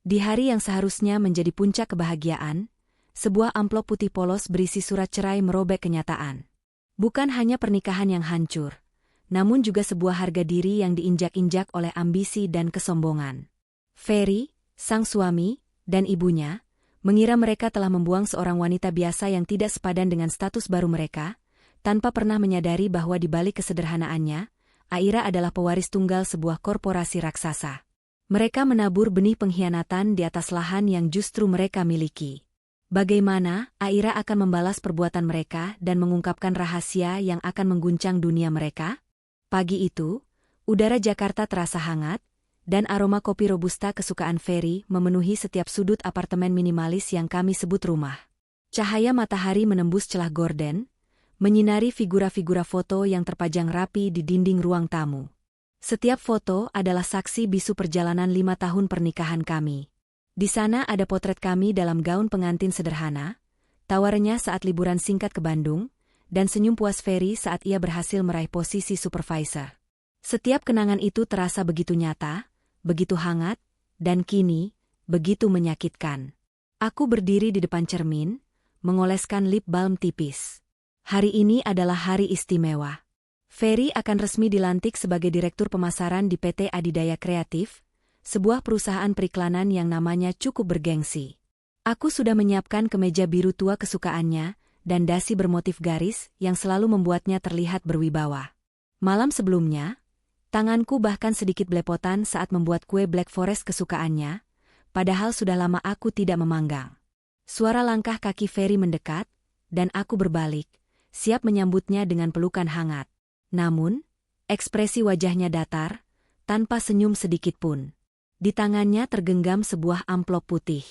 Di hari yang seharusnya menjadi puncak kebahagiaan, sebuah amplop putih polos berisi surat cerai merobek kenyataan. Bukan hanya pernikahan yang hancur, namun juga sebuah harga diri yang diinjak-injak oleh ambisi dan kesombongan. Ferry, sang suami, dan ibunya, mengira mereka telah membuang seorang wanita biasa yang tidak sepadan dengan status baru mereka, tanpa pernah menyadari bahwa di balik kesederhanaannya, Aira adalah pewaris tunggal sebuah korporasi raksasa. Mereka menabur benih pengkhianatan di atas lahan yang justru mereka miliki. Bagaimana Aira akan membalas perbuatan mereka dan mengungkapkan rahasia yang akan mengguncang dunia mereka? Pagi itu, udara Jakarta terasa hangat, dan aroma kopi robusta kesukaan Ferry memenuhi setiap sudut apartemen minimalis yang kami sebut rumah. Cahaya matahari menembus celah gorden, menyinari figura-figura foto yang terpajang rapi di dinding ruang tamu. Setiap foto adalah saksi bisu perjalanan 5 tahun pernikahan kami. Di sana ada potret kami dalam gaun pengantin sederhana, tawarannya saat liburan singkat ke Bandung, dan senyum puas Ferry saat ia berhasil meraih posisi supervisor. Setiap kenangan itu terasa begitu nyata, begitu hangat, dan kini, begitu menyakitkan. Aku berdiri di depan cermin, mengoleskan lip balm tipis. Hari ini adalah hari istimewa. Ferry akan resmi dilantik sebagai Direktur Pemasaran di PT Adidaya Kreatif, sebuah perusahaan periklanan yang namanya cukup bergengsi. Aku sudah menyiapkan kemeja biru tua kesukaannya dan dasi bermotif garis yang selalu membuatnya terlihat berwibawa. Malam sebelumnya, tanganku bahkan sedikit belepotan saat membuat kue Black Forest kesukaannya, padahal sudah lama aku tidak memanggang. Suara langkah kaki Ferry mendekat, dan aku berbalik, siap menyambutnya dengan pelukan hangat. Namun, ekspresi wajahnya datar, tanpa senyum sedikit pun. Di tangannya tergenggam sebuah amplop putih.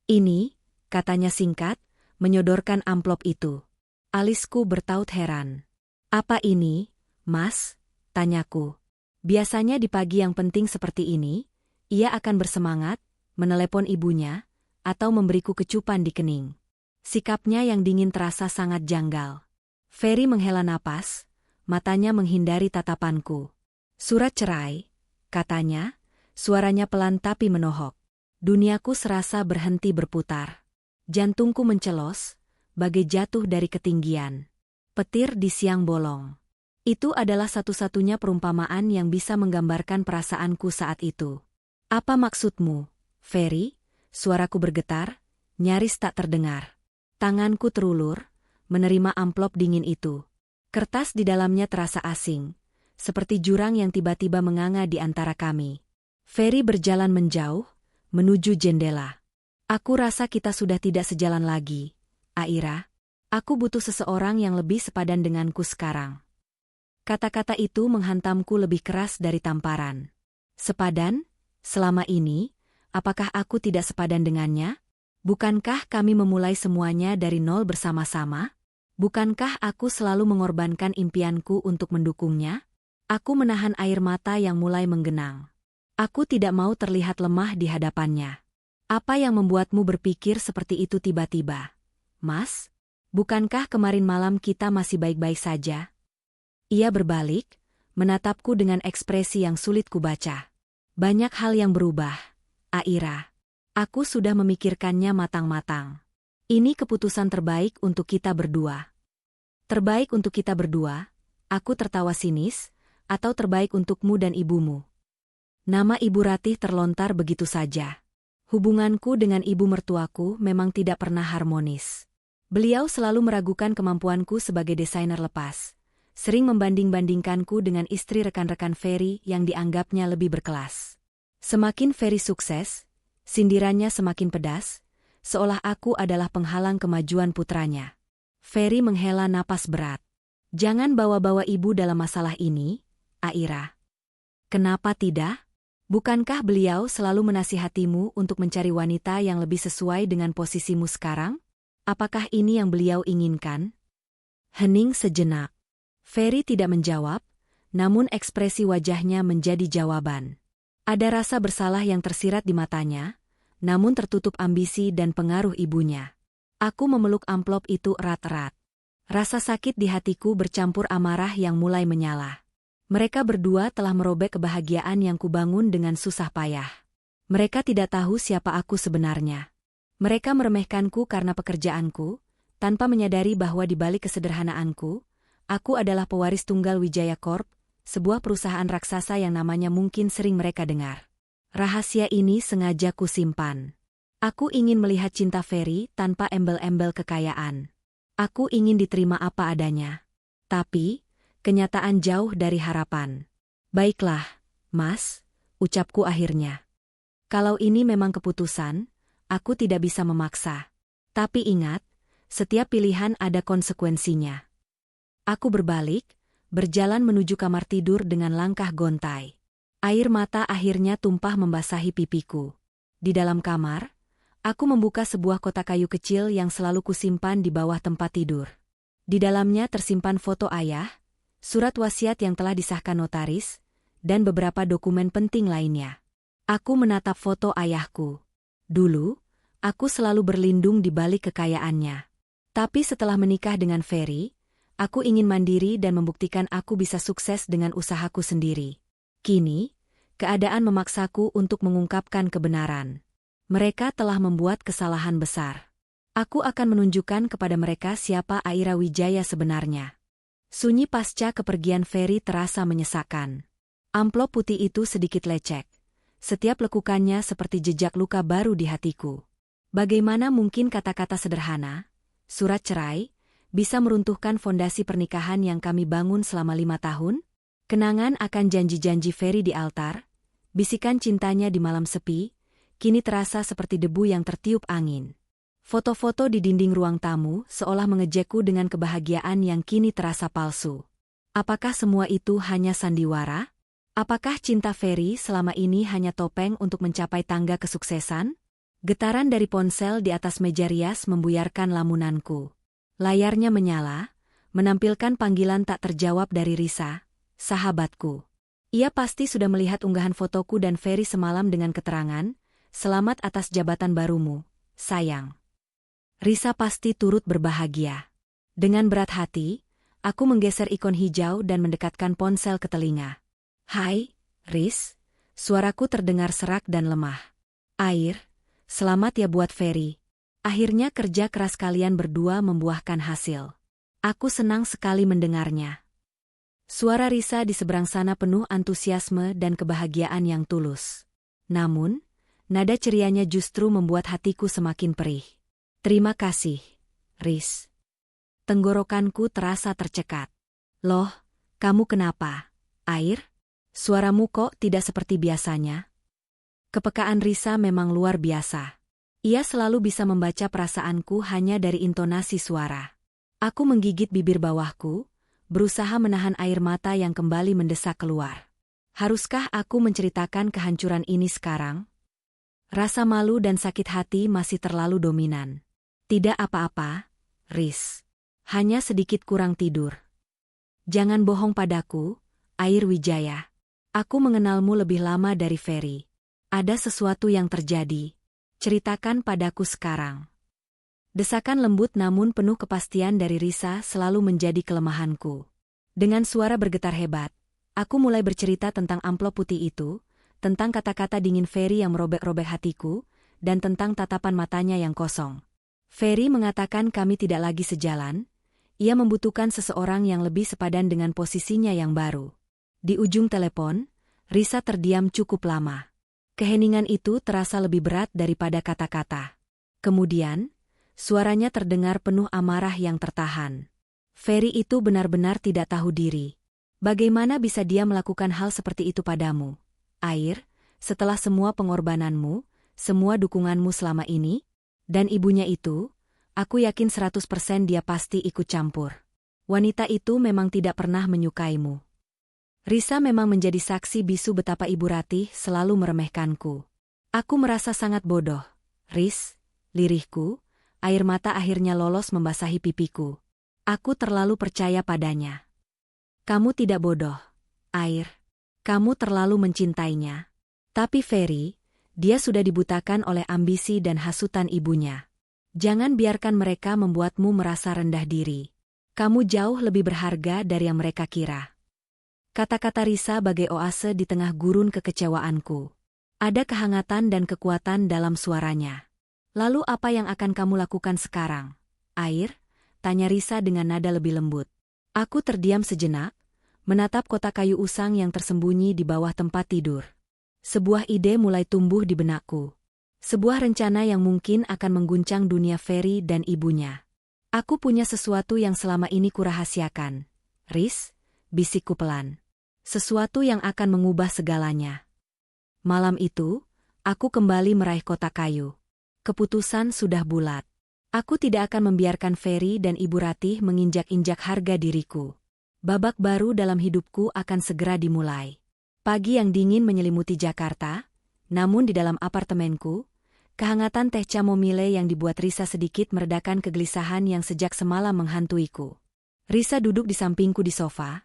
Ini, katanya singkat, menyodorkan amplop itu. Alisku bertaut heran. Apa ini, Mas? Tanyaku. Biasanya di pagi yang penting seperti ini, ia akan bersemangat, menelepon ibunya, atau memberiku kecupan di kening. Sikapnya yang dingin terasa sangat janggal. Ferry menghela napas, matanya menghindari tatapanku. Surat cerai, katanya, suaranya pelan tapi menohok. Duniaku serasa berhenti berputar. Jantungku mencelos, bagai jatuh dari ketinggian. Petir di siang bolong. Itu adalah satu-satunya perumpamaan yang bisa menggambarkan perasaanku saat itu. Apa maksudmu, Ferry? Suaraku bergetar, nyaris tak terdengar. Tanganku terulur, menerima amplop dingin itu. Kertas di dalamnya terasa asing, seperti jurang yang tiba-tiba menganga di antara kami. Ferry berjalan menjauh, menuju jendela. Aku rasa kita sudah tidak sejalan lagi, Aira. Aku butuh seseorang yang lebih sepadan denganku sekarang. Kata-kata itu menghantamku lebih keras dari tamparan. Sepadan? Selama ini, apakah aku tidak sepadan dengannya? Bukankah kami memulai semuanya dari nol bersama-sama? Bukankah aku selalu mengorbankan impianku untuk mendukungnya? Aku menahan air mata yang mulai menggenang. Aku tidak mau terlihat lemah di hadapannya. Apa yang membuatmu berpikir seperti itu tiba-tiba? Mas, bukankah kemarin malam kita masih baik-baik saja? Ia berbalik, menatapku dengan ekspresi yang sulit kubaca. Banyak hal yang berubah, Aira. Aku sudah memikirkannya matang-matang. Ini keputusan terbaik untuk kita berdua. Terbaik untuk kita berdua, aku tertawa sinis, atau terbaik untukmu dan ibumu? Nama Ibu Ratih terlontar begitu saja. Hubunganku dengan ibu mertuaku memang tidak pernah harmonis. Beliau selalu meragukan kemampuanku sebagai desainer lepas, sering membanding-bandingkanku dengan istri rekan-rekan Ferry yang dianggapnya lebih berkelas. Semakin Ferry sukses, sindirannya semakin pedas, seolah aku adalah penghalang kemajuan putranya. Ferry menghela napas berat. Jangan bawa-bawa ibu dalam masalah ini, Aira. Kenapa tidak? Bukankah beliau selalu menasihatimu untuk mencari wanita yang lebih sesuai dengan posisimu sekarang? Apakah ini yang beliau inginkan? Hening sejenak. Ferry tidak menjawab, namun ekspresi wajahnya menjadi jawaban. Ada rasa bersalah yang tersirat di matanya, namun tertutup ambisi dan pengaruh ibunya. Aku memeluk amplop itu erat-erat. Rasa sakit di hatiku bercampur amarah yang mulai menyala. Mereka berdua telah merobek kebahagiaan yang kubangun dengan susah payah. Mereka tidak tahu siapa aku sebenarnya. Mereka meremehkanku karena pekerjaanku, tanpa menyadari bahwa di balik kesederhanaanku, aku adalah pewaris tunggal Wijaya Corp, sebuah perusahaan raksasa yang namanya mungkin sering mereka dengar. Rahasia ini sengaja kusimpan. Aku ingin melihat cinta Ferry tanpa embel-embel kekayaan. Aku ingin diterima apa adanya. Tapi, kenyataan jauh dari harapan. Baiklah, Mas, ucapku akhirnya. Kalau ini memang keputusan, aku tidak bisa memaksa. Tapi ingat, setiap pilihan ada konsekuensinya. Aku berbalik, berjalan menuju kamar tidur dengan langkah gontai. Air mata akhirnya tumpah membasahi pipiku. Di dalam kamar, aku membuka sebuah kotak kayu kecil yang selalu kusimpan di bawah tempat tidur. Di dalamnya tersimpan foto ayah, surat wasiat yang telah disahkan notaris, dan beberapa dokumen penting lainnya. Aku menatap foto ayahku. Dulu, aku selalu berlindung di balik kekayaannya. Tapi setelah menikah dengan Ferry, aku ingin mandiri dan membuktikan aku bisa sukses dengan usahaku sendiri. Kini, keadaan memaksaku untuk mengungkapkan kebenaran. Mereka telah membuat kesalahan besar. Aku akan menunjukkan kepada mereka siapa Aira Wijaya sebenarnya. Sunyi pasca kepergian Ferry terasa menyesakkan. Amplop putih itu sedikit lecek. Setiap lekukannya seperti jejak luka baru di hatiku. Bagaimana mungkin kata-kata sederhana, surat cerai, bisa meruntuhkan fondasi pernikahan yang kami bangun selama 5 tahun? Kenangan akan janji-janji Ferry di altar, bisikan cintanya di malam sepi, kini terasa seperti debu yang tertiup angin. Foto-foto di dinding ruang tamu seolah mengejekku dengan kebahagiaan yang kini terasa palsu. Apakah semua itu hanya sandiwara? Apakah cinta Ferry selama ini hanya topeng untuk mencapai tangga kesuksesan? Getaran dari ponsel di atas meja rias membuyarkan lamunanku. Layarnya menyala, menampilkan panggilan tak terjawab dari Risa, sahabatku. Ia pasti sudah melihat unggahan fotoku dan Ferry semalam dengan keterangan, "Selamat atas jabatan barumu, sayang." Risa pasti turut berbahagia. Dengan berat hati, aku menggeser ikon hijau dan mendekatkan ponsel ke telinga. "Hai, Riz," suaraku terdengar serak dan lemah. "Air, selamat ya buat Ferry. Akhirnya kerja keras kalian berdua membuahkan hasil. Aku senang sekali mendengarnya." Suara Risa di seberang sana penuh antusiasme dan kebahagiaan yang tulus. Namun, nada cerianya justru membuat hatiku semakin perih. "Terima kasih, Riz." Tenggorokanku terasa tercekat. "Loh, kamu kenapa, Air? Suaramu kok tidak seperti biasanya?" Kepekaan Risa memang luar biasa. Ia selalu bisa membaca perasaanku hanya dari intonasi suara. Aku menggigit bibir bawahku, berusaha menahan air mata yang kembali mendesak keluar. Haruskah aku menceritakan kehancuran ini sekarang? Rasa malu dan sakit hati masih terlalu dominan. "Tidak apa-apa, Riz. Hanya sedikit kurang tidur." "Jangan bohong padaku, Air Wijaya. Aku mengenalmu lebih lama dari Ferry. Ada sesuatu yang terjadi. Ceritakan padaku sekarang." Desakan lembut namun penuh kepastian dari Risa selalu menjadi kelemahanku. Dengan suara bergetar hebat, aku mulai bercerita tentang amplop putih itu, tentang kata-kata dingin Ferry yang merobek-robek hatiku, dan tentang tatapan matanya yang kosong. Ferry mengatakan kami tidak lagi sejalan, ia membutuhkan seseorang yang lebih sepadan dengan posisinya yang baru. Di ujung telepon, Risa terdiam cukup lama. Keheningan itu terasa lebih berat daripada kata-kata. Kemudian, suaranya terdengar penuh amarah yang tertahan. "Ferry itu benar-benar tidak tahu diri. Bagaimana bisa dia melakukan hal seperti itu padamu, Air, setelah semua pengorbananmu, semua dukunganmu selama ini? Dan ibunya itu, aku yakin 100% dia pasti ikut campur. Wanita itu memang tidak pernah menyukaimu." Risa memang menjadi saksi bisu betapa Ibu Ratih selalu meremehkanku. Aku merasa sangat bodoh. "Riz," lirihku, air mata akhirnya lolos membasahi pipiku. Aku terlalu percaya padanya. "Kamu tidak bodoh, Air. Kamu terlalu mencintainya. Tapi Ferry, dia sudah dibutakan oleh ambisi dan hasutan ibunya. Jangan biarkan mereka membuatmu merasa rendah diri. Kamu jauh lebih berharga dari yang mereka kira." Kata-kata Risa bagai oase di tengah gurun kekecewaanku. Ada kehangatan dan kekuatan dalam suaranya. Lalu apa yang akan kamu lakukan sekarang? Air? Tanya Risa dengan nada lebih lembut. Aku terdiam sejenak, menatap kotak kayu usang yang tersembunyi di bawah tempat tidur. Sebuah ide mulai tumbuh di benakku. Sebuah rencana yang mungkin akan mengguncang dunia Ferry dan ibunya. Aku punya sesuatu yang selama ini kurahasiakan. Riz, bisikku pelan. Sesuatu yang akan mengubah segalanya. Malam itu, aku kembali meraih kotak kayu. Keputusan sudah bulat. Aku tidak akan membiarkan Ferry dan Ibu Ratih menginjak-injak harga diriku. Babak baru dalam hidupku akan segera dimulai. Pagi yang dingin menyelimuti Jakarta, namun di dalam apartemenku, kehangatan teh chamomile yang dibuat Risa sedikit meredakan kegelisahan yang sejak semalam menghantuiku. Risa duduk di sampingku di sofa,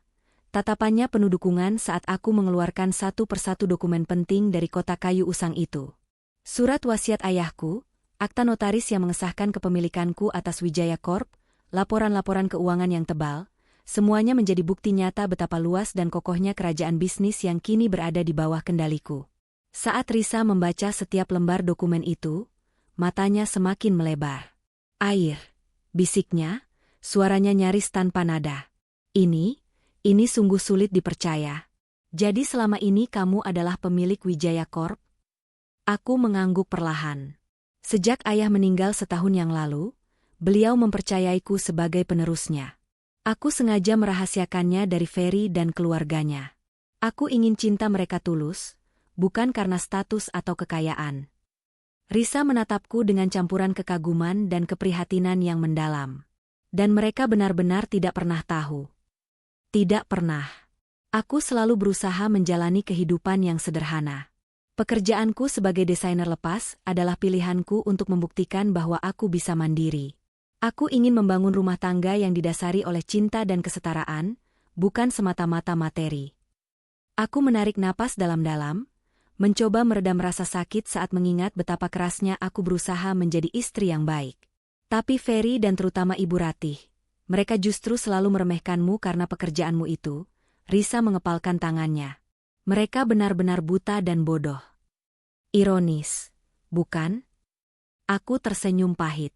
tatapannya penuh dukungan saat aku mengeluarkan satu persatu dokumen penting dari kotak kayu usang itu. Surat wasiat ayahku, akta notaris yang mengesahkan kepemilikanku atas Wijaya Corp, laporan-laporan keuangan yang tebal, semuanya menjadi bukti nyata betapa luas dan kokohnya kerajaan bisnis yang kini berada di bawah kendaliku. Saat Risa membaca setiap lembar dokumen itu, matanya semakin melebar. Air, bisiknya, suaranya nyaris tanpa nada. Ini sungguh sulit dipercaya. Jadi selama ini kamu adalah pemilik Wijaya Corp? Aku mengangguk perlahan. Sejak ayah meninggal setahun yang lalu, beliau mempercayaiku sebagai penerusnya. Aku sengaja merahasiakannya dari Ferry dan keluarganya. Aku ingin cinta mereka tulus, bukan karena status atau kekayaan. Risa menatapku dengan campuran kekaguman dan keprihatinan yang mendalam. Dan mereka benar-benar tidak pernah tahu. Tidak pernah. Aku selalu berusaha menjalani kehidupan yang sederhana. Pekerjaanku sebagai desainer lepas adalah pilihanku untuk membuktikan bahwa aku bisa mandiri. Aku ingin membangun rumah tangga yang didasari oleh cinta dan kesetaraan, bukan semata-mata materi. Aku menarik napas dalam-dalam, mencoba meredam rasa sakit saat mengingat betapa kerasnya aku berusaha menjadi istri yang baik. Tapi Ferry dan terutama Ibu Ratih, mereka justru selalu meremehkanmu karena pekerjaanmu itu. Risa mengepalkan tangannya. Mereka benar-benar buta dan bodoh. Ironis, bukan? Aku tersenyum pahit.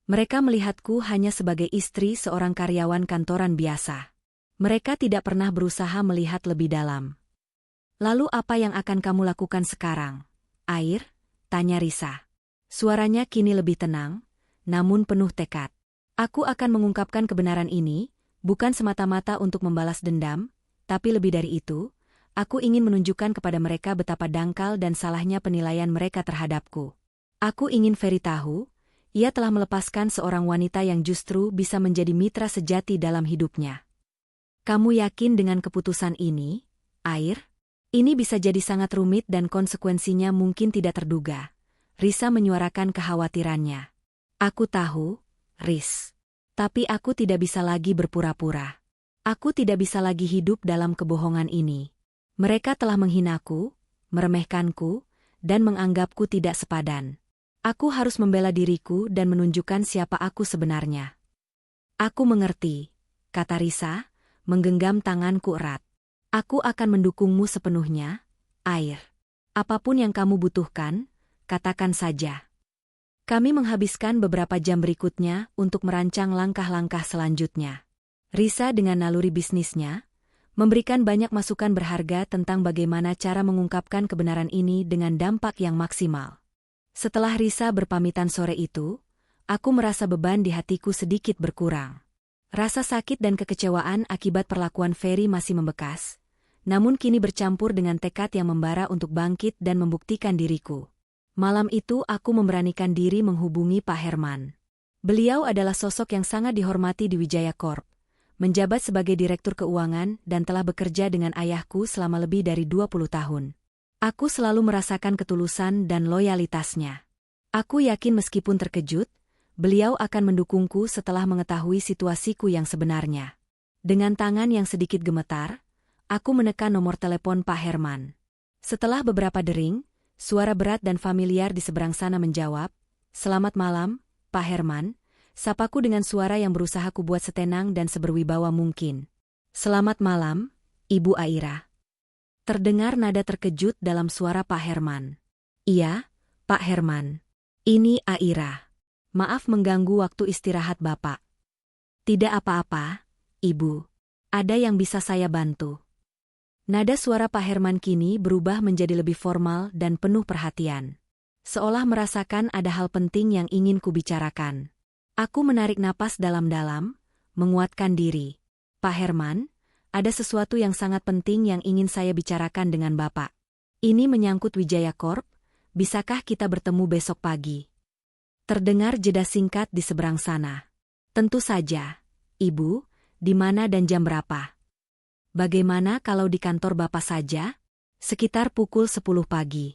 Mereka melihatku hanya sebagai istri seorang karyawan kantoran biasa. Mereka tidak pernah berusaha melihat lebih dalam. Lalu apa yang akan kamu lakukan sekarang? Air? Tanya Risa. Suaranya kini lebih tenang, namun penuh tekad. Aku akan mengungkapkan kebenaran ini, bukan semata-mata untuk membalas dendam, tapi lebih dari itu, aku ingin menunjukkan kepada mereka betapa dangkal dan salahnya penilaian mereka terhadapku. Aku ingin Ferry tahu, ia telah melepaskan seorang wanita yang justru bisa menjadi mitra sejati dalam hidupnya. Kamu yakin dengan keputusan ini, Air? Ini bisa jadi sangat rumit dan konsekuensinya mungkin tidak terduga. Risa menyuarakan kekhawatirannya. Aku tahu, Riz. Tapi aku tidak bisa lagi berpura-pura. Aku tidak bisa lagi hidup dalam kebohongan ini. Mereka telah menghinaku, meremehkanku, dan menganggapku tidak sepadan. Aku harus membela diriku dan menunjukkan siapa aku sebenarnya. Aku mengerti, kata Risa, menggenggam tanganku erat. Aku akan mendukungmu sepenuhnya, Air. Apapun yang kamu butuhkan, katakan saja. Kami menghabiskan beberapa jam berikutnya untuk merancang langkah-langkah selanjutnya. Risa dengan naluri bisnisnya, memberikan banyak masukan berharga tentang bagaimana cara mengungkapkan kebenaran ini dengan dampak yang maksimal. Setelah Risa berpamitan sore itu, aku merasa beban di hatiku sedikit berkurang. Rasa sakit dan kekecewaan akibat perlakuan Ferry masih membekas, namun kini bercampur dengan tekad yang membara untuk bangkit dan membuktikan diriku. Malam itu aku memberanikan diri menghubungi Pak Herman. Beliau adalah sosok yang sangat dihormati di Wijaya Corp. Menjabat sebagai direktur keuangan dan telah bekerja dengan ayahku selama lebih dari 20 tahun. Aku selalu merasakan ketulusan dan loyalitasnya. Aku yakin meskipun terkejut, beliau akan mendukungku setelah mengetahui situasiku yang sebenarnya. Dengan tangan yang sedikit gemetar, aku menekan nomor telepon Pak Herman. Setelah beberapa dering, suara berat dan familiar di seberang sana menjawab, "Selamat malam, Pak Herman." Sapaku dengan suara yang berusaha kubuat setenang dan seberwibawa mungkin. "Selamat malam, Ibu Aira." Terdengar nada terkejut dalam suara Pak Herman. Iya, Pak Herman. Ini Aira. Maaf mengganggu waktu istirahat Bapak. Tidak apa-apa, Ibu. Ada yang bisa saya bantu? Nada suara Pak Herman kini berubah menjadi lebih formal dan penuh perhatian. Seolah merasakan ada hal penting yang ingin kubicarakan. Aku menarik napas dalam-dalam, menguatkan diri. Pak Herman, ada sesuatu yang sangat penting yang ingin saya bicarakan dengan Bapak. Ini menyangkut Wijaya Corp, bisakah kita bertemu besok pagi? Terdengar jeda singkat di seberang sana. Tentu saja, Ibu, di mana dan jam berapa? Bagaimana kalau di kantor Bapak saja? Sekitar pukul 10 pagi.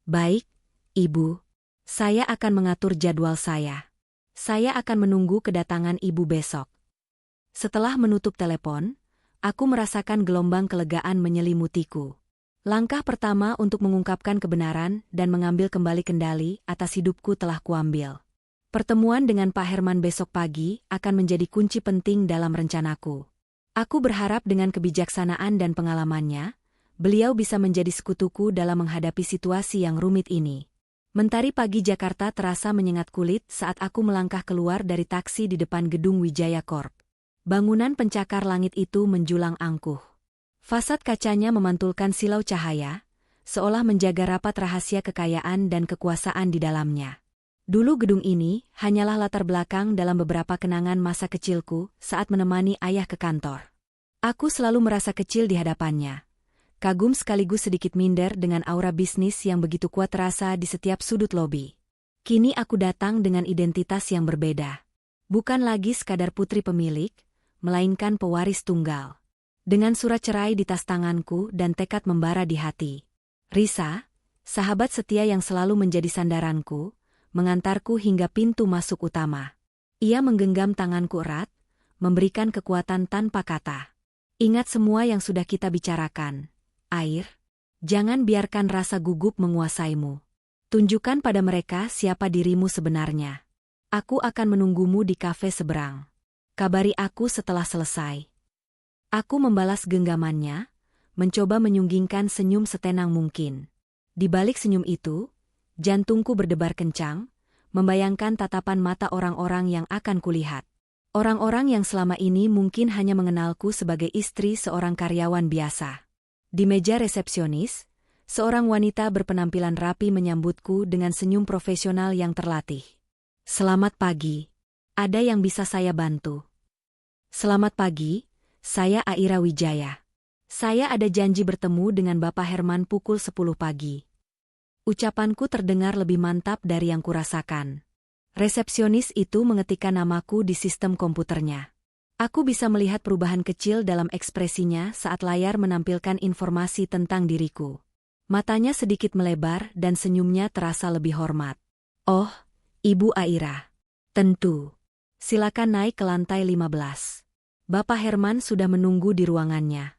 Baik, Ibu. Saya akan mengatur jadwal saya. Saya akan menunggu kedatangan Ibu besok. Setelah menutup telepon, aku merasakan gelombang kelegaan menyelimutiku. Langkah pertama untuk mengungkapkan kebenaran dan mengambil kembali kendali atas hidupku telah kuambil. Pertemuan dengan Pak Herman besok pagi akan menjadi kunci penting dalam rencanaku. Aku berharap dengan kebijaksanaan dan pengalamannya, beliau bisa menjadi sekutuku dalam menghadapi situasi yang rumit ini. Mentari pagi Jakarta terasa menyengat kulit saat aku melangkah keluar dari taksi di depan gedung Wijaya Corp. Bangunan pencakar langit itu menjulang angkuh. Fasad kacanya memantulkan silau cahaya, seolah menjaga rapat rahasia kekayaan dan kekuasaan di dalamnya. Dulu gedung ini hanyalah latar belakang dalam beberapa kenangan masa kecilku saat menemani ayah ke kantor. Aku selalu merasa kecil di hadapannya. Kagum sekaligus sedikit minder dengan aura bisnis yang begitu kuat terasa di setiap sudut lobi. Kini aku datang dengan identitas yang berbeda. Bukan lagi sekadar putri pemilik, melainkan pewaris tunggal. Dengan surat cerai di tas tanganku dan tekad membara di hati. Risa, sahabat setia yang selalu menjadi sandaranku, mengantarku hingga pintu masuk utama. Ia menggenggam tanganku erat, memberikan kekuatan tanpa kata. Ingat semua yang sudah kita bicarakan, Air. Jangan biarkan rasa gugup menguasaimu. Tunjukkan pada mereka siapa dirimu sebenarnya. Aku akan menunggumu di kafe seberang. Kabari aku setelah selesai. Aku membalas genggamannya, mencoba menyunggingkan senyum setenang mungkin. Di balik senyum itu, jantungku berdebar kencang, membayangkan tatapan mata orang-orang yang akan kulihat. Orang-orang yang selama ini mungkin hanya mengenalku sebagai istri seorang karyawan biasa. Di meja resepsionis, seorang wanita berpenampilan rapi menyambutku dengan senyum profesional yang terlatih. Selamat pagi. Ada yang bisa saya bantu? Selamat pagi. Saya Aira Wijaya. Saya ada janji bertemu dengan Bapak Herman pukul 10 pagi. Ucapanku terdengar lebih mantap dari yang kurasakan. Resepsionis itu mengetikkan namaku di sistem komputernya. Aku bisa melihat perubahan kecil dalam ekspresinya saat layar menampilkan informasi tentang diriku. Matanya sedikit melebar dan senyumnya terasa lebih hormat. Oh, Ibu Aira. Tentu. Silakan naik ke lantai 15. Bapak Herman sudah menunggu di ruangannya.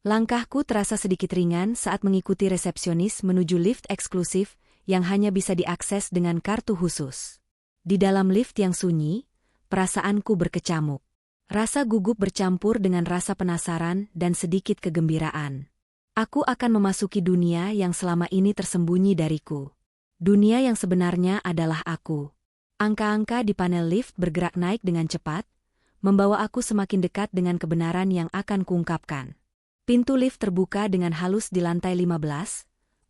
Langkahku terasa sedikit ringan saat mengikuti resepsionis menuju lift eksklusif yang hanya bisa diakses dengan kartu khusus. Di dalam lift yang sunyi, perasaanku berkecamuk. Rasa gugup bercampur dengan rasa penasaran dan sedikit kegembiraan. Aku akan memasuki dunia yang selama ini tersembunyi dariku. Dunia yang sebenarnya adalah aku. Angka-angka di panel lift bergerak naik dengan cepat, membawa aku semakin dekat dengan kebenaran yang akan kuungkapkan. Pintu lift terbuka dengan halus di lantai 15,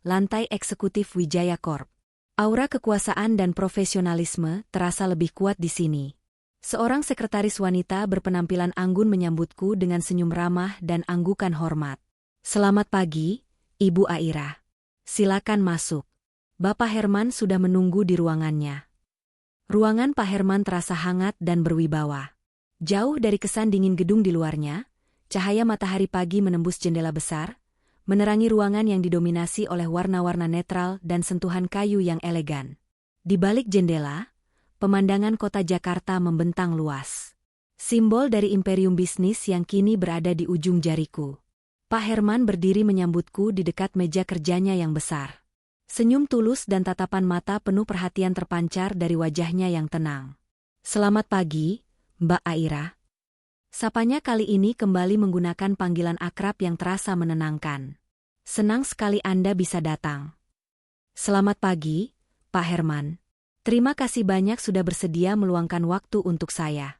lantai eksekutif Wijaya Corp. Aura kekuasaan dan profesionalisme terasa lebih kuat di sini. Seorang sekretaris wanita berpenampilan anggun menyambutku dengan senyum ramah dan anggukan hormat. Selamat pagi, Ibu Aira. Silakan masuk. Bapak Herman sudah menunggu di ruangannya. Ruangan Pak Herman terasa hangat dan berwibawa. Jauh dari kesan dingin gedung di luarnya, cahaya matahari pagi menembus jendela besar, menerangi ruangan yang didominasi oleh warna-warna netral dan sentuhan kayu yang elegan. Di balik jendela, pemandangan kota Jakarta membentang luas. Simbol dari imperium bisnis yang kini berada di ujung jariku. Pak Herman berdiri menyambutku di dekat meja kerjanya yang besar. Senyum tulus dan tatapan mata penuh perhatian terpancar dari wajahnya yang tenang. Selamat pagi, Mbak Aira. Sapanya kali ini kembali menggunakan panggilan akrab yang terasa menenangkan. Senang sekali Anda bisa datang. Selamat pagi, Pak Herman. Terima kasih banyak sudah bersedia meluangkan waktu untuk saya.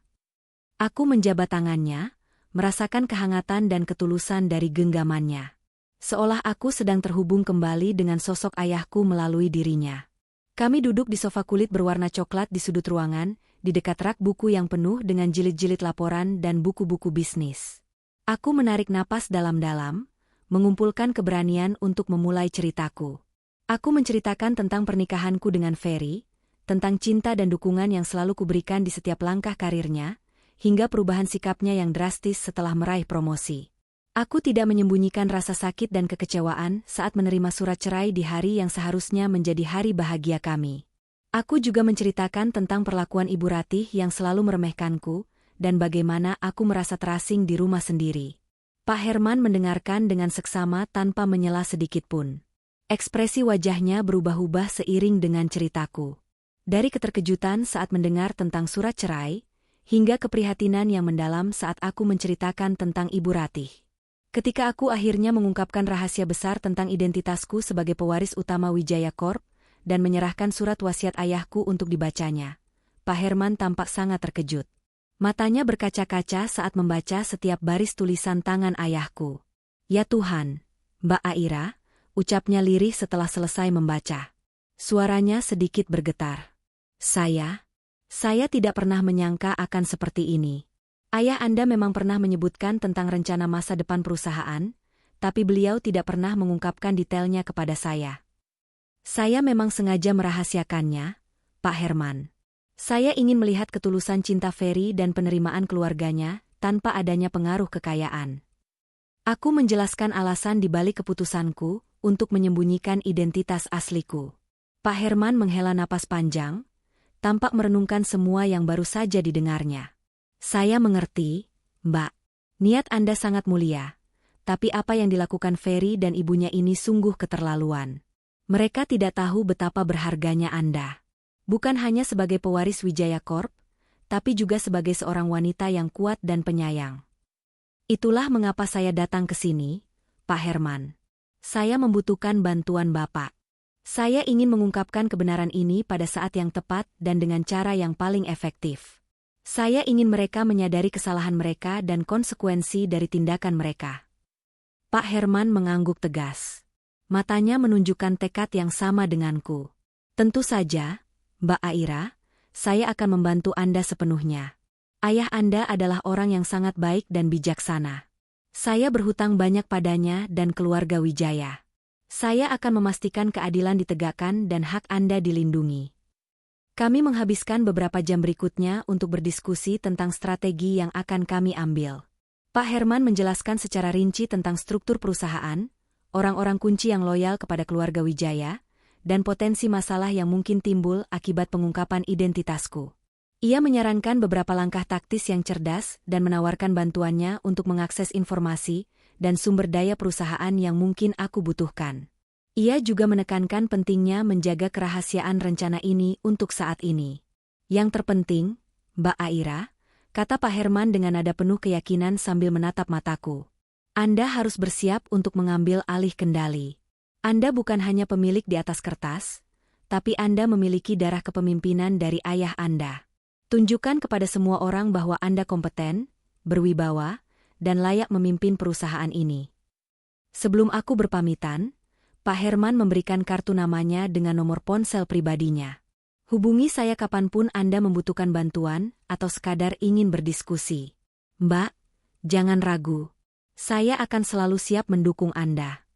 Aku menjabat tangannya, merasakan kehangatan dan ketulusan dari genggamannya. Seolah aku sedang terhubung kembali dengan sosok ayahku melalui dirinya. Kami duduk di sofa kulit berwarna coklat di sudut ruangan, di dekat rak buku yang penuh dengan jilid-jilid laporan dan buku-buku bisnis. Aku menarik napas dalam-dalam, mengumpulkan keberanian untuk memulai ceritaku. Aku menceritakan tentang pernikahanku dengan Ferry, tentang cinta dan dukungan yang selalu kuberikan di setiap langkah karirnya, hingga perubahan sikapnya yang drastis setelah meraih promosi. Aku tidak menyembunyikan rasa sakit dan kekecewaan saat menerima surat cerai di hari yang seharusnya menjadi hari bahagia kami. Aku juga menceritakan tentang perlakuan Ibu Ratih yang selalu meremehkanku, dan bagaimana aku merasa terasing di rumah sendiri. Pak Herman mendengarkan dengan seksama tanpa menyela sedikitpun. Ekspresi wajahnya berubah-ubah seiring dengan ceritaku. Dari keterkejutan saat mendengar tentang surat cerai, hingga keprihatinan yang mendalam saat aku menceritakan tentang Ibu Ratih. Ketika aku akhirnya mengungkapkan rahasia besar tentang identitasku sebagai pewaris utama Wijaya Corp dan menyerahkan surat wasiat ayahku untuk dibacanya, Pak Herman tampak sangat terkejut. Matanya berkaca-kaca saat membaca setiap baris tulisan tangan ayahku. "Ya Tuhan, Mbak Aira," ucapnya lirih setelah selesai membaca. Suaranya sedikit bergetar. Saya tidak pernah menyangka akan seperti ini. Ayah Anda memang pernah menyebutkan tentang rencana masa depan perusahaan, tapi beliau tidak pernah mengungkapkan detailnya kepada saya. Saya memang sengaja merahasiakannya, Pak Herman. Saya ingin melihat ketulusan cinta Ferry dan penerimaan keluarganya tanpa adanya pengaruh kekayaan. Aku menjelaskan alasan di balik keputusanku untuk menyembunyikan identitas asliku. Pak Herman menghela napas panjang, tampak merenungkan semua yang baru saja didengarnya. "Saya mengerti, Mbak. Niat Anda sangat mulia. Tapi apa yang dilakukan Ferry dan ibunya ini sungguh keterlaluan. Mereka tidak tahu betapa berharganya Anda. Bukan hanya sebagai pewaris Wijaya Corp, tapi juga sebagai seorang wanita yang kuat dan penyayang. Itulah mengapa saya datang ke sini, Pak Herman. Saya membutuhkan bantuan Bapak. Saya ingin mengungkapkan kebenaran ini pada saat yang tepat dan dengan cara yang paling efektif. Saya ingin mereka menyadari kesalahan mereka dan konsekuensi dari tindakan mereka." Pak Herman mengangguk tegas. Matanya menunjukkan tekad yang sama denganku. "Tentu saja, Mbak Aira, saya akan membantu Anda sepenuhnya. Ayah Anda adalah orang yang sangat baik dan bijaksana. Saya berhutang banyak padanya dan keluarga Wijaya. Saya akan memastikan keadilan ditegakkan dan hak Anda dilindungi." Kami menghabiskan beberapa jam berikutnya untuk berdiskusi tentang strategi yang akan kami ambil. Pak Herman menjelaskan secara rinci tentang struktur perusahaan, orang-orang kunci yang loyal kepada keluarga Wijaya, dan potensi masalah yang mungkin timbul akibat pengungkapan identitasku. Ia menyarankan beberapa langkah taktis yang cerdas dan menawarkan bantuannya untuk mengakses informasi dan sumber daya perusahaan yang mungkin aku butuhkan. Ia juga menekankan pentingnya menjaga kerahasiaan rencana ini untuk saat ini. "Yang terpenting, Mbak Aira," kata Pak Herman dengan nada penuh keyakinan sambil menatap mataku. "Anda harus bersiap untuk mengambil alih kendali. Anda bukan hanya pemilik di atas kertas, tapi Anda memiliki darah kepemimpinan dari ayah Anda. Tunjukkan kepada semua orang bahwa Anda kompeten, berwibawa, dan layak memimpin perusahaan ini." Sebelum aku berpamitan, Pak Herman memberikan kartu namanya dengan nomor ponsel pribadinya. "Hubungi saya kapanpun Anda membutuhkan bantuan atau sekadar ingin berdiskusi. Mbak, jangan ragu. Saya akan selalu siap mendukung Anda."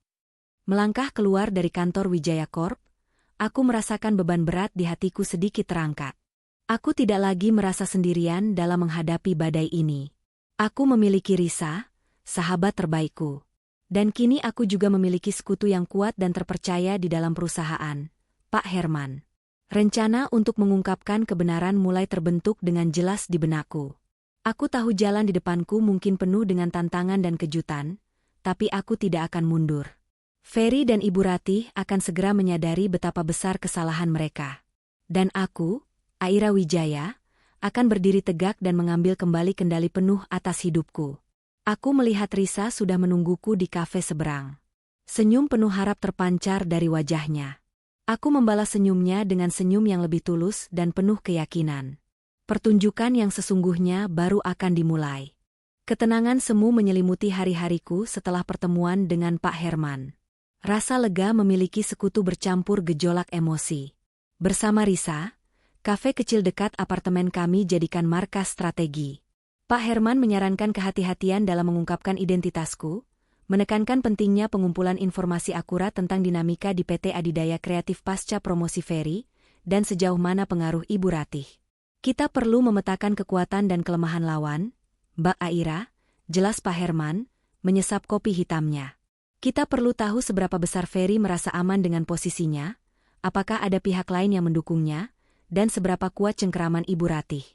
Melangkah keluar dari kantor Wijaya Corp, aku merasakan beban berat di hatiku sedikit terangkat. Aku tidak lagi merasa sendirian dalam menghadapi badai ini. Aku memiliki Risa, sahabat terbaikku. Dan kini aku juga memiliki sekutu yang kuat dan terpercaya di dalam perusahaan, Pak Herman. Rencana untuk mengungkapkan kebenaran mulai terbentuk dengan jelas di benakku. Aku tahu jalan di depanku mungkin penuh dengan tantangan dan kejutan, tapi aku tidak akan mundur. Ferry dan Ibu Ratih akan segera menyadari betapa besar kesalahan mereka. Dan aku, Aira Wijaya, akan berdiri tegak dan mengambil kembali kendali penuh atas hidupku. Aku melihat Risa sudah menungguku di kafe seberang. Senyum penuh harap terpancar dari wajahnya. Aku membalas senyumnya dengan senyum yang lebih tulus dan penuh keyakinan. Pertunjukan yang sesungguhnya baru akan dimulai. Ketenangan semu menyelimuti hari-hariku setelah pertemuan dengan Pak Herman. Rasa lega memiliki sekutu bercampur gejolak emosi. Bersama Risa, kafe kecil dekat apartemen kami jadikan markas strategi. Pak Herman menyarankan kehati-hatian dalam mengungkapkan identitasku, menekankan pentingnya pengumpulan informasi akurat tentang dinamika di PT Adidaya Kreatif pasca promosi Ferry, dan sejauh mana pengaruh Ibu Ratih. Kita perlu memetakan kekuatan dan kelemahan lawan, Mbak Aira, jelas Pak Herman, menyesap kopi hitamnya. Kita perlu tahu seberapa besar Ferry merasa aman dengan posisinya, apakah ada pihak lain yang mendukungnya, dan seberapa kuat cengkeraman Ibu Ratih.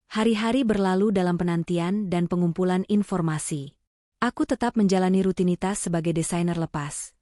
Hari-hari berlalu dalam penantian dan pengumpulan informasi. Aku tetap menjalani rutinitas sebagai desainer lepas,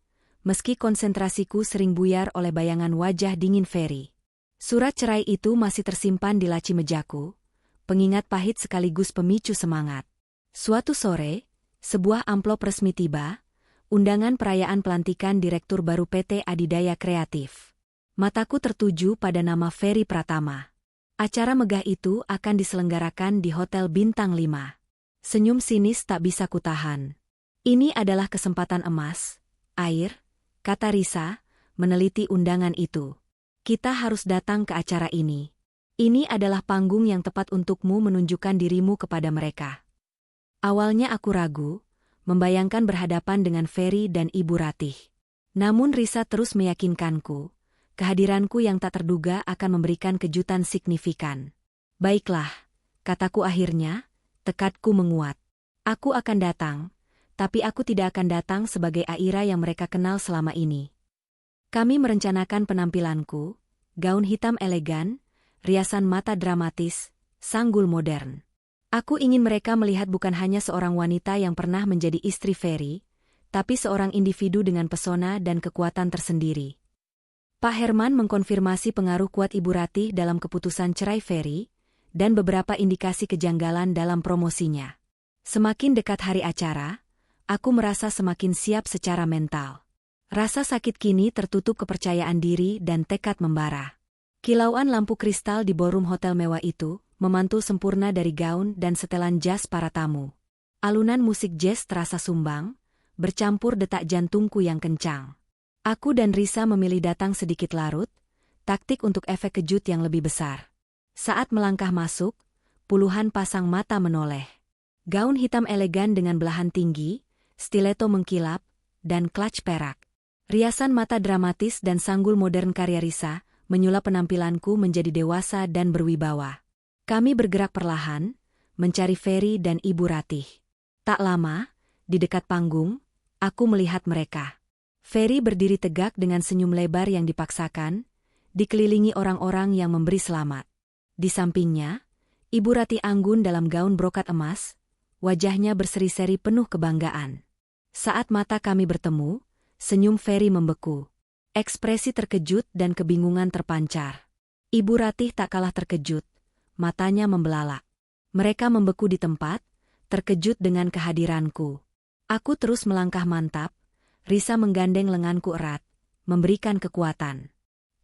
meski konsentrasiku sering buyar oleh bayangan wajah dingin Ferry. Surat cerai itu masih tersimpan di laci mejaku, pengingat pahit sekaligus pemicu semangat. Suatu sore, sebuah amplop resmi tiba, undangan perayaan pelantikan Direktur baru PT Adidaya Kreatif. Mataku tertuju pada nama Ferry Pratama. Acara megah itu akan diselenggarakan di Hotel Bintang 5. Senyum sinis tak bisa kutahan. Ini adalah kesempatan emas, Air, kata Risa, meneliti undangan itu. Kita harus datang ke acara ini. Ini adalah panggung yang tepat untukmu menunjukkan dirimu kepada mereka. Awalnya aku ragu, membayangkan berhadapan dengan Ferry dan Ibu Ratih. Namun Risa terus meyakinkanku, kehadiranku yang tak terduga akan memberikan kejutan signifikan. Baiklah, kataku akhirnya, tekadku menguat. Aku akan datang, tapi aku tidak akan datang sebagai Aira yang mereka kenal selama ini. Kami merencanakan penampilanku, gaun hitam elegan, riasan mata dramatis, sanggul modern. Aku ingin mereka melihat bukan hanya seorang wanita yang pernah menjadi istri Ferry, tapi seorang individu dengan pesona dan kekuatan tersendiri. Pak Herman mengkonfirmasi pengaruh kuat Ibu Ratih dalam keputusan cerai Ferry, dan beberapa indikasi kejanggalan dalam promosinya. Semakin dekat hari acara, aku merasa semakin siap secara mental. Rasa sakit kini tertutup kepercayaan diri dan tekad membara. Kilauan lampu kristal di ballroom hotel mewah itu memantul sempurna dari gaun dan setelan jas para tamu. Alunan musik jazz terasa sumbang, bercampur detak jantungku yang kencang. Aku dan Risa memilih datang sedikit larut, taktik untuk efek kejut yang lebih besar. Saat melangkah masuk, puluhan pasang mata menoleh. Gaun hitam elegan dengan belahan tinggi, stiletto mengkilap, dan clutch perak. Riasan mata dramatis dan sanggul modern karya Risa menyulap penampilanku menjadi dewasa dan berwibawa. Kami bergerak perlahan, mencari Ferry dan Ibu Ratih. Tak lama, di dekat panggung, aku melihat mereka. Ferry berdiri tegak dengan senyum lebar yang dipaksakan, dikelilingi orang-orang yang memberi selamat. Di sampingnya, Ibu Ratih anggun dalam gaun brokat emas, wajahnya berseri-seri penuh kebanggaan. Saat mata kami bertemu, senyum Ferry membeku. Ekspresi terkejut dan kebingungan terpancar. Ibu Ratih tak kalah terkejut, matanya membelalak. Mereka membeku di tempat, terkejut dengan kehadiranku. Aku terus melangkah mantap, Risa menggandeng lenganku erat, memberikan kekuatan.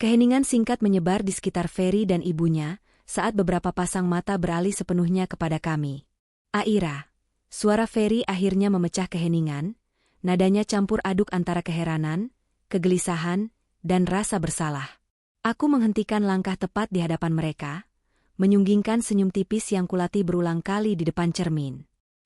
Keheningan singkat menyebar di sekitar Ferry dan ibunya, saat beberapa pasang mata beralih sepenuhnya kepada kami. Aira, suara Ferry akhirnya memecah keheningan, nadanya campur aduk antara keheranan, kegelisahan, dan rasa bersalah. Aku menghentikan langkah tepat di hadapan mereka, menyunggingkan senyum tipis yang kulati berulang kali di depan cermin.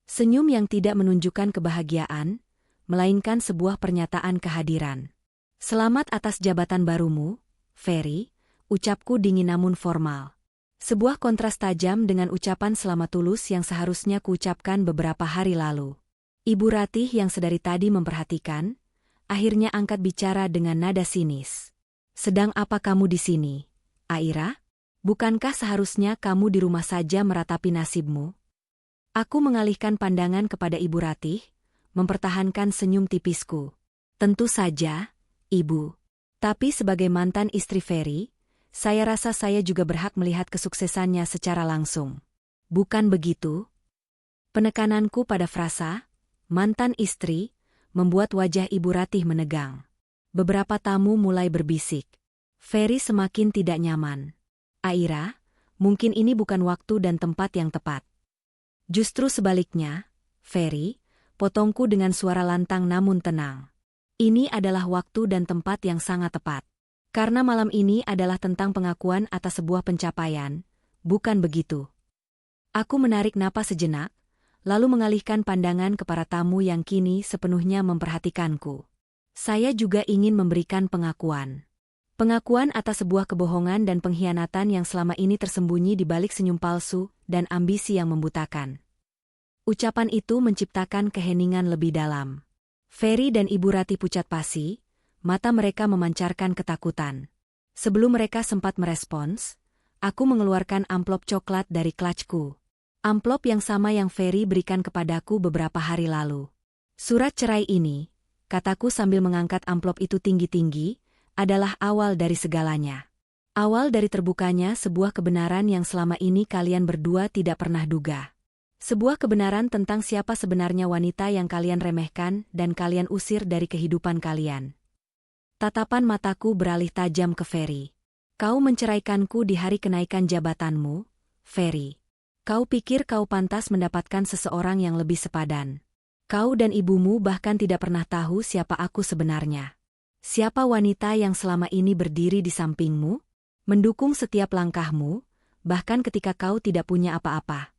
Senyum yang tidak menunjukkan kebahagiaan, melainkan sebuah pernyataan kehadiran. Selamat atas jabatan barumu, Ferry, ucapku dingin namun formal. Sebuah kontras tajam dengan ucapan selamat tulus yang seharusnya kuucapkan beberapa hari lalu. Ibu Ratih yang sedari tadi memperhatikan, akhirnya angkat bicara dengan nada sinis. Sedang apa kamu di sini, Aira? Bukankah seharusnya kamu di rumah saja meratapi nasibmu? Aku mengalihkan pandangan kepada Ibu Ratih, mempertahankan senyum tipisku. Tentu saja, Ibu. Tapi sebagai mantan istri Ferry, saya rasa saya juga berhak melihat kesuksesannya secara langsung. Bukan begitu? Penekananku pada frasa, mantan istri, membuat wajah Ibu Ratih menegang. Beberapa tamu mulai berbisik. Ferry semakin tidak nyaman. Aira, mungkin ini bukan waktu dan tempat yang tepat. Justru sebaliknya, Ferry, potongku dengan suara lantang namun tenang. Ini adalah waktu dan tempat yang sangat tepat. Karena malam ini adalah tentang pengakuan atas sebuah pencapaian, bukan begitu? Aku menarik napas sejenak, lalu mengalihkan pandangan ke para tamu yang kini sepenuhnya memperhatikanku. Saya juga ingin memberikan pengakuan. Pengakuan atas sebuah kebohongan dan pengkhianatan yang selama ini tersembunyi di balik senyum palsu dan ambisi yang membutakan. Ucapan itu menciptakan keheningan lebih dalam. Ferry dan Ibu Ratih pucat pasi, mata mereka memancarkan ketakutan. Sebelum mereka sempat merespons, aku mengeluarkan amplop coklat dari clutchku. Amplop yang sama yang Ferry berikan kepadaku beberapa hari lalu. Surat cerai ini, kataku sambil mengangkat amplop itu tinggi-tinggi, adalah awal dari segalanya. Awal dari terbukanya sebuah kebenaran yang selama ini kalian berdua tidak pernah duga. Sebuah kebenaran tentang siapa sebenarnya wanita yang kalian remehkan dan kalian usir dari kehidupan kalian. Tatapan mataku beralih tajam ke Ferry. Kau menceraikanku di hari kenaikan jabatanmu, Ferry. Kau pikir kau pantas mendapatkan seseorang yang lebih sepadan. Kau dan ibumu bahkan tidak pernah tahu siapa aku sebenarnya. Siapa wanita yang selama ini berdiri di sampingmu, mendukung setiap langkahmu, bahkan ketika kau tidak punya apa-apa.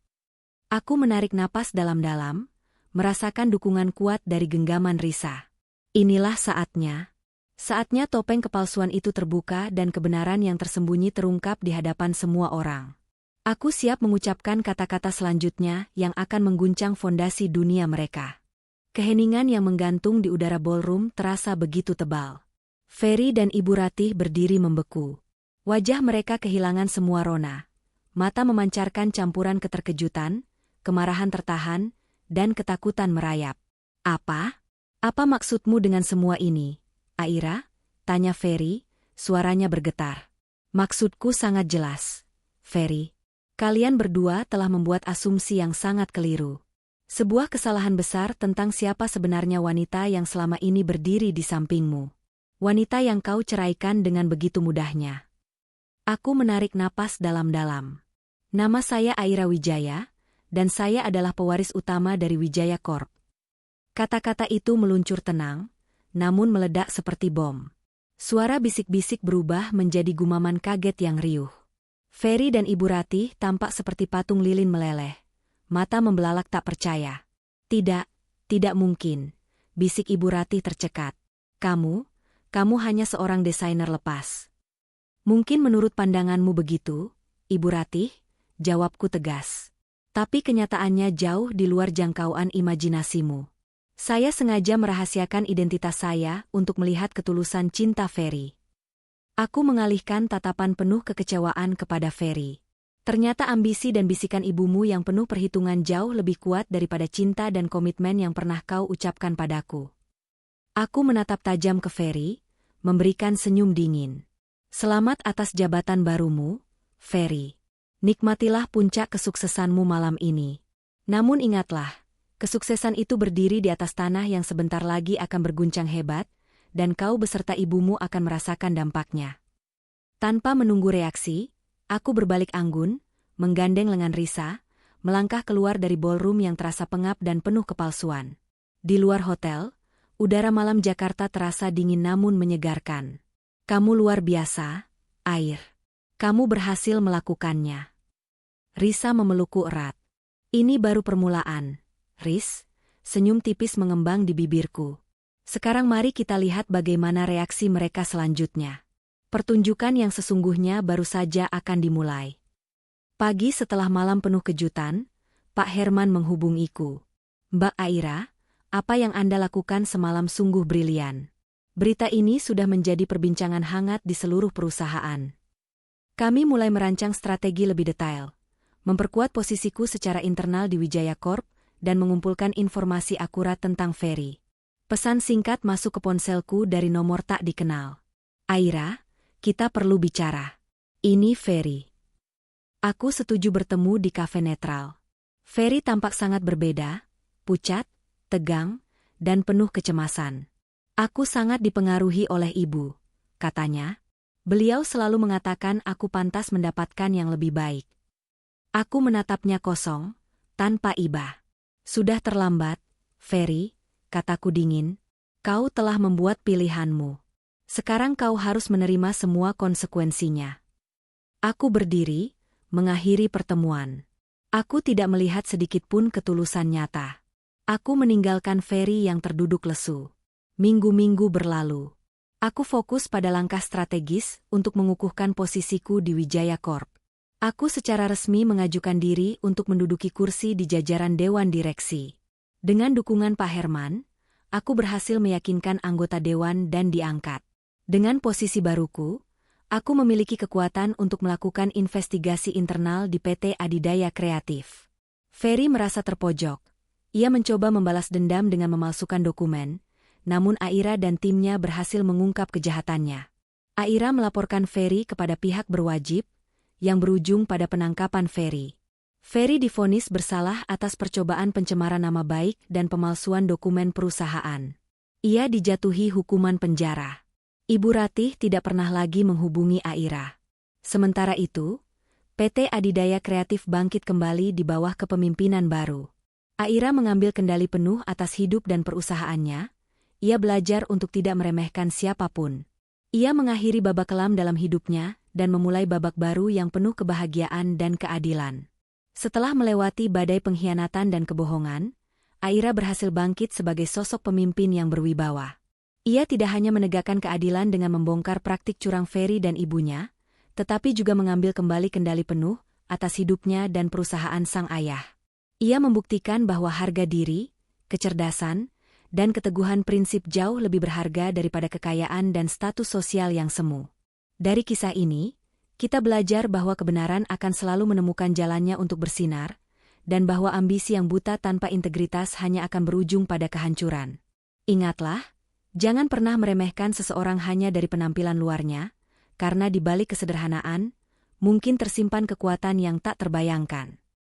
Aku menarik napas dalam-dalam, merasakan dukungan kuat dari genggaman Risa. Inilah saatnya. Saatnya topeng kepalsuan itu terbuka dan kebenaran yang tersembunyi terungkap di hadapan semua orang. Aku siap mengucapkan kata-kata selanjutnya yang akan mengguncang fondasi dunia mereka. Keheningan yang menggantung di udara ballroom terasa begitu tebal. Ferry dan Ibu Ratih berdiri membeku. Wajah mereka kehilangan semua rona. Mata memancarkan campuran keterkejutan, kemarahan tertahan, dan ketakutan merayap. Apa? Apa maksudmu dengan semua ini, Aira? Tanya Ferry, suaranya bergetar. Maksudku sangat jelas, Ferry. Kalian berdua telah membuat asumsi yang sangat keliru. Sebuah kesalahan besar tentang siapa sebenarnya wanita yang selama ini berdiri di sampingmu. Wanita yang kau ceraikan dengan begitu mudahnya. Aku menarik napas dalam-dalam. Nama saya Aira Wijaya, dan saya adalah pewaris utama dari Wijaya Corp. Kata-kata itu meluncur tenang, namun meledak seperti bom. Suara bisik-bisik berubah menjadi gumaman kaget yang riuh. Ferry dan Ibu Ratih tampak seperti patung lilin meleleh. Mata membelalak tak percaya. Tidak mungkin, bisik Ibu Ratih tercekat. Kamu hanya seorang desainer lepas. Mungkin menurut pandanganmu begitu, Ibu Ratih, jawabku tegas. Tapi kenyataannya jauh di luar jangkauan imajinasimu. Saya sengaja merahasiakan identitas saya untuk melihat ketulusan cinta Ferry. Aku mengalihkan tatapan penuh kekecewaan kepada Ferry. Ternyata ambisi dan bisikan ibumu yang penuh perhitungan jauh lebih kuat daripada cinta dan komitmen yang pernah kau ucapkan padaku. Aku menatap tajam ke Ferry, memberikan senyum dingin. Selamat atas jabatan barumu, Ferry. Nikmatilah puncak kesuksesanmu malam ini. Namun ingatlah, kesuksesan itu berdiri di atas tanah yang sebentar lagi akan berguncang hebat, dan kau beserta ibumu akan merasakan dampaknya. Tanpa menunggu reaksi, aku berbalik anggun, menggandeng lengan Risa, melangkah keluar dari ballroom yang terasa pengap dan penuh kepalsuan. Di luar hotel, udara malam Jakarta terasa dingin namun menyegarkan. Kamu luar biasa, Air. Kamu berhasil melakukannya. Risa memelukku erat. Ini baru permulaan, Riz. Senyum tipis mengembang di bibirku. Sekarang mari kita lihat bagaimana reaksi mereka selanjutnya. Pertunjukan yang sesungguhnya baru saja akan dimulai. Pagi setelah malam penuh kejutan, Pak Herman menghubungiku. Mbak Aira, apa yang Anda lakukan semalam sungguh brilian. Berita ini sudah menjadi perbincangan hangat di seluruh perusahaan. Kami mulai merancang strategi lebih detail, memperkuat posisiku secara internal di Wijaya Corp, dan mengumpulkan informasi akurat tentang Ferry. Pesan singkat masuk ke ponselku dari nomor tak dikenal. Aira, kita perlu bicara. Ini Ferry. Aku setuju bertemu di kafe netral. Ferry tampak sangat berbeda, pucat, tegang, dan penuh kecemasan. Aku sangat dipengaruhi oleh ibu, katanya. Beliau selalu mengatakan aku pantas mendapatkan yang lebih baik. Aku menatapnya kosong, tanpa iba. Sudah terlambat, Ferry, kataku dingin. Kau telah membuat pilihanmu. Sekarang kau harus menerima semua konsekuensinya. Aku berdiri, mengakhiri pertemuan. Aku tidak melihat sedikitpun ketulusan nyata. Aku meninggalkan Ferry yang terduduk lesu. Minggu-minggu berlalu. Aku fokus pada langkah strategis untuk mengukuhkan posisiku di Wijaya Corp. Aku secara resmi mengajukan diri untuk menduduki kursi di jajaran Dewan Direksi. Dengan dukungan Pak Herman, aku berhasil meyakinkan anggota Dewan dan diangkat. Dengan posisi baruku, aku memiliki kekuatan untuk melakukan investigasi internal di PT Adidaya Kreatif. Ferry merasa terpojok. Ia mencoba membalas dendam dengan memalsukan dokumen, namun Aira dan timnya berhasil mengungkap kejahatannya. Aira melaporkan Ferry kepada pihak berwajib, yang berujung pada penangkapan Ferry. Ferry divonis bersalah atas percobaan pencemaran nama baik dan pemalsuan dokumen perusahaan. Ia dijatuhi hukuman penjara. Ibu Ratih tidak pernah lagi menghubungi Aira. Sementara itu, PT Adidaya Kreatif bangkit kembali di bawah kepemimpinan baru. Aira mengambil kendali penuh atas hidup dan perusahaannya. Ia belajar untuk tidak meremehkan siapapun. Ia mengakhiri babak kelam dalam hidupnya dan memulai babak baru yang penuh kebahagiaan dan keadilan. Setelah melewati badai pengkhianatan dan kebohongan, Aira berhasil bangkit sebagai sosok pemimpin yang berwibawa. Ia tidak hanya menegakkan keadilan dengan membongkar praktik curang Ferry dan ibunya, tetapi juga mengambil kembali kendali penuh atas hidupnya dan perusahaan sang ayah. Ia membuktikan bahwa harga diri, kecerdasan, dan keteguhan prinsip jauh lebih berharga daripada kekayaan dan status sosial yang semu. Dari kisah ini, kita belajar bahwa kebenaran akan selalu menemukan jalannya untuk bersinar, dan bahwa ambisi yang buta tanpa integritas hanya akan berujung pada kehancuran. Ingatlah, jangan pernah meremehkan seseorang hanya dari penampilan luarnya, karena di balik kesederhanaan, mungkin tersimpan kekuatan yang tak terbayangkan.